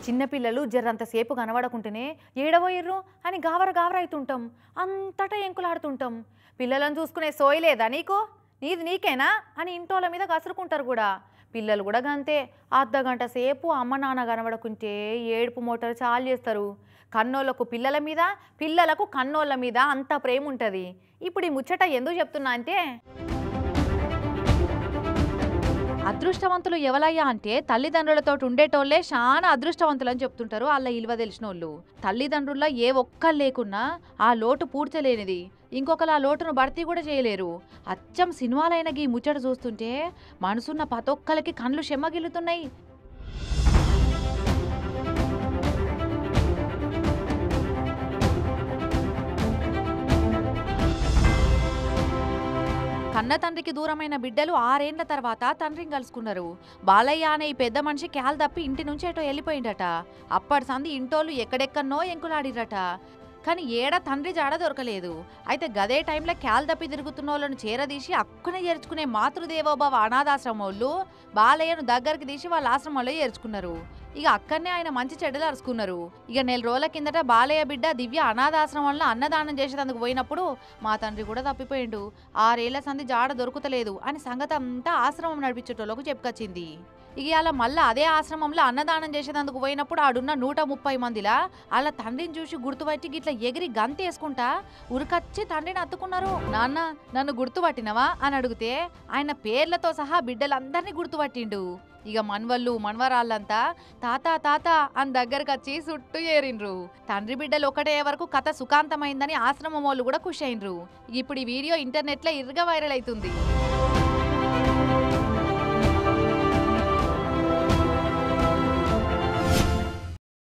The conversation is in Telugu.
చిన్నపిల్లలు జర్రంతసేపు కనబడకుంటేనే ఏడవోయిర్రు అని గావర గావర అవుతుంటాం, అంతటా ఎంకులాడుతుంటాం. పిల్లలను చూసుకునే సోయి లేదా నీకు? నీది నీకేనా అని ఇంటోళ్ళ మీద కసురుకుంటారు కూడా. పిల్లలు కూడా గంతే, అర్ధగంట సేపు అమ్మ నాన్న కనబడకుంటే ఏడుపు మోటారు చాలు చేస్తారు. కన్నోళ్ళకు పిల్లల మీద, పిల్లలకు కన్నోళ్ళ మీద అంత ప్రేమ ఉంటుంది. ఇప్పుడు ఈ ముచ్చట ఎందుకు చెప్తున్నా అంటే, అదృష్టవంతులు ఎవలయ్యా అంటే తల్లిదండ్రులతో ఉండేటోళ్లే చాలా అదృష్టవంతులు అని చెప్తుంటారు అలా ఇల్వ తెలిసిన వాళ్ళు. తల్లిదండ్రుల్లో ఏ ఒక్కరు లేకున్నా ఆ లోటు పూడ్చలేనిది, ఇంకొకరు ఆ లోటును భర్తీ కూడా చేయలేరు. అచ్చం సినిమాలైన ఈ ముచ్చట చూస్తుంటే మనసున్న ప్రతొక్కరికి కళ్ళు చెమ్మగిల్లుతున్నాయి. కన్న తండ్రికి దూరమైన బిడ్డలు 6 ఏళ్ల తర్వాత తండ్రిని కలుసుకున్నారు. బాలయ్య అనే ఈ పెద్ద మనిషి క్యాల్ తప్పి ఇంటి నుంచి ఎటో వెళ్ళిపోయిందట. అప్పటి సంది ఇంటోళ్ళు ఎక్కడెక్కడనో ఎంకులాడిరట. కానీ ఏడ తండ్రి జాడ దొరకలేదు. అయితే గదే టైంలో క్యాల్ తప్పి తిరుగుతున్న వాళ్ళను చేరదీసి అక్కునే చేర్చుకునే మాతృదేవోభవ అనాథాశ్రమం వాళ్ళు బాలయ్యను దగ్గరికి తీసి వాళ్ళ ఆశ్రమంలో చేర్చుకున్నారు. ఇక అక్కడనే ఆయన మంచి చెడ్డలు అరుచుకున్నారు. ఇక 4 రోజుల కిందట బాలయ్య బిడ్డ దివ్య అనాథాశ్రమంలో అన్నదానం చేసేందుకు పోయినప్పుడు మా తండ్రి కూడా తప్పిపోయిండు, 6 ఏళ్ల సంది జాడ దొరుకుతలేదు అని సంగతి అంతా ఆశ్రమం నడిపించేటోళ్ళకు చెప్పుకొచ్చింది. ఇక అలా మళ్ళీ అదే ఆశ్రమంలో అన్నదానం చేసేందుకు పోయినప్పుడు ఆడున్న 130 మందిలా అలా తండ్రిని చూసి గుర్తుపట్టి గిట్లా ఎగిరి గంతేసుకుంటా ఉరికచ్చి తండ్రిని అత్తుకున్నారు. నాన్న నన్ను గుర్తుపట్టినవా అని అడిగితే ఆయన పేర్లతో సహా బిడ్డలందరినీ గుర్తుపట్టిండు. ఇక మనవళ్ళు మనవరాళ్ళంతా తాత తాత అని దగ్గరకు వచ్చి చుట్టూ చేరిండ్రు. తండ్రి బిడ్డలు ఒకటే వరకు కథ సుఖాంతమైందని ఆశ్రమం వాళ్ళు కూడా ఖుషి అయినరు. ఇప్పుడు ఈ వీడియో ఇంటర్నెట్లో ఇరుగా వైరల్ అవుతుంది.